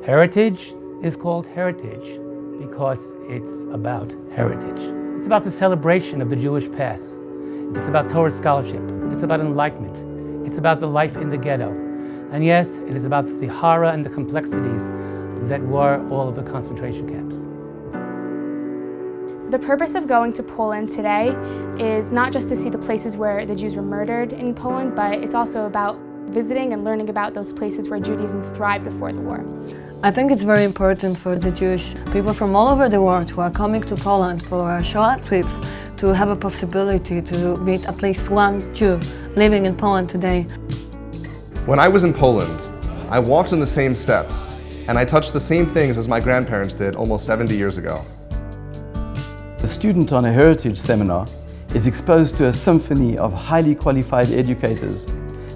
Heritage is called heritage because it's about heritage. It's about the celebration of the Jewish past. It's about Torah scholarship. It's about enlightenment. It's about the life in the ghetto. And yes, it is about the horror and the complexities that were all of the concentration camps. The purpose of going to Poland today is not just to see the places where the Jews were murdered in Poland, but it's also about visiting and learning about those places where Judaism thrived before the war. I think it's very important for the Jewish people from all over the world who are coming to Poland for Shoah trips to have a possibility to meet at least one Jew living in Poland today. When I was in Poland, I walked in the same steps and I touched the same things as my grandparents did almost 70 years ago. The student on a heritage seminar is exposed to a symphony of highly qualified educators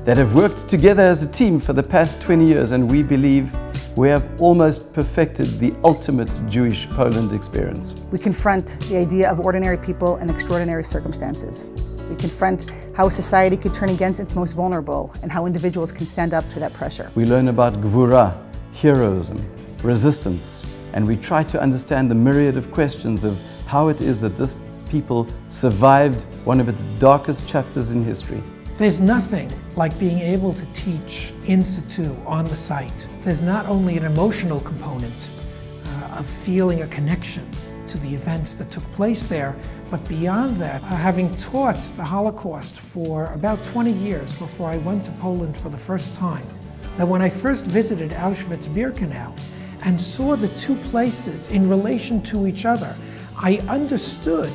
that have worked together as a team for the past 20 years, and we believe we have almost perfected the ultimate Jewish Poland experience. We confront the idea of ordinary people in extraordinary circumstances. We confront how society could turn against its most vulnerable and how individuals can stand up to that pressure. We learn about Gvura, heroism, resistance, and we try to understand the myriad of questions of how it is that this people survived one of its darkest chapters in history. There's nothing like being able to teach in situ on the site. There's not only an emotional component of feeling a connection to the events that took place there, but beyond that, having taught the Holocaust for about 20 years before I went to Poland for the first time, that when I first visited Auschwitz-Birkenau and saw the two places in relation to each other, I understood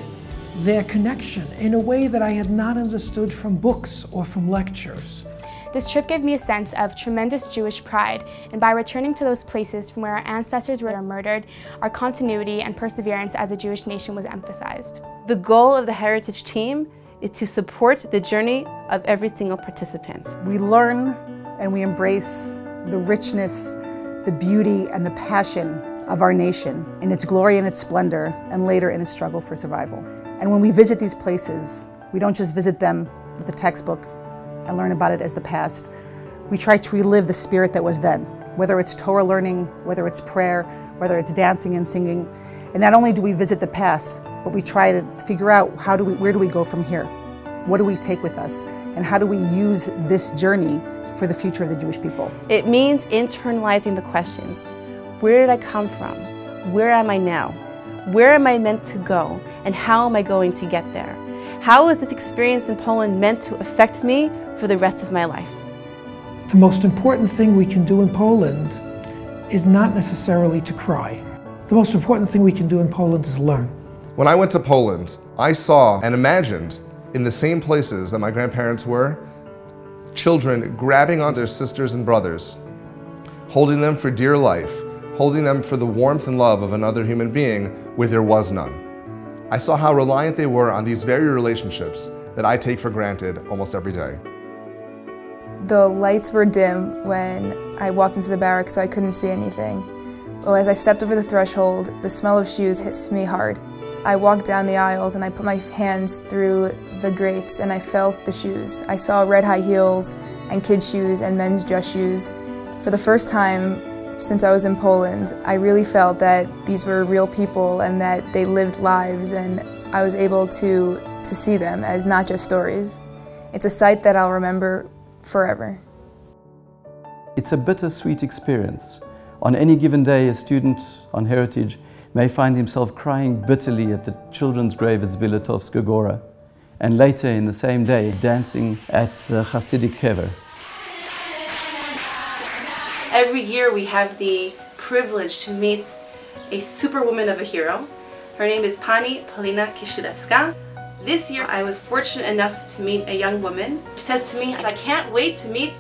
their connection in a way that I had not understood from books or from lectures. This trip gave me a sense of tremendous Jewish pride, and by returning to those places from where our ancestors were murdered, our continuity and perseverance as a Jewish nation was emphasized. The goal of the Heritage team is to support the journey of every single participant. We learn and we embrace the richness, the beauty, and the passion of our nation in its glory and its splendor, and later in its struggle for survival. And when we visit these places, we don't just visit them with a textbook and learn about it as the past. We try to relive the spirit that was then, whether it's Torah learning, whether it's prayer, whether it's dancing and singing. And not only do we visit the past, but we try to figure out where do we go from here? What do we take with us? And how do we use this journey for the future of the Jewish people? It means internalizing the questions. Where did I come from? Where am I now? Where am I meant to go? And how am I going to get there? How is this experience in Poland meant to affect me for the rest of my life? The most important thing we can do in Poland is not necessarily to cry. The most important thing we can do in Poland is learn. When I went to Poland, I saw and imagined in the same places that my grandparents were, children grabbing on their sisters and brothers, holding them for dear life, holding them for the warmth and love of another human being where there was none. I saw how reliant they were on these very relationships that I take for granted almost every day. The lights were dim when I walked into the barracks, so I couldn't see anything. But as I stepped over the threshold, the smell of shoes hit me hard. I walked down the aisles and I put my hands through the grates and I felt the shoes. I saw red high heels and kids' shoes and men's dress shoes. For the first time since I was in Poland, I really felt that these were real people and that they lived lives, and I was able to see them as not just stories. It's a sight that I'll remember forever. It's a bittersweet experience. On any given day, a student on Heritage may find himself crying bitterly at the children's grave at Zbilatovska Gora, and later in the same day dancing at Hasidic Hever. Every year we have the privilege to meet a superwoman of a hero. Her name is Pani Polina Kisielewska. This year I was fortunate enough to meet a young woman. She says to me, I can't wait to meet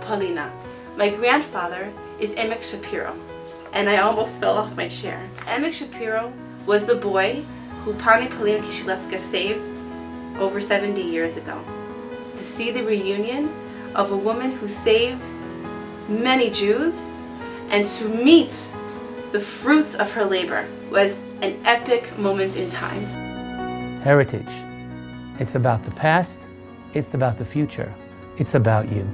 Polina. My grandfather is Emek Shapiro, and I almost fell off my chair. Emek Shapiro was the boy who Pani Polina Kisielewska saved over 70 years ago. To see the reunion of a woman who saved many Jews and to meet the fruits of her labor was an epic moment in time. Heritage. It's about the past, it's about the future, it's about you.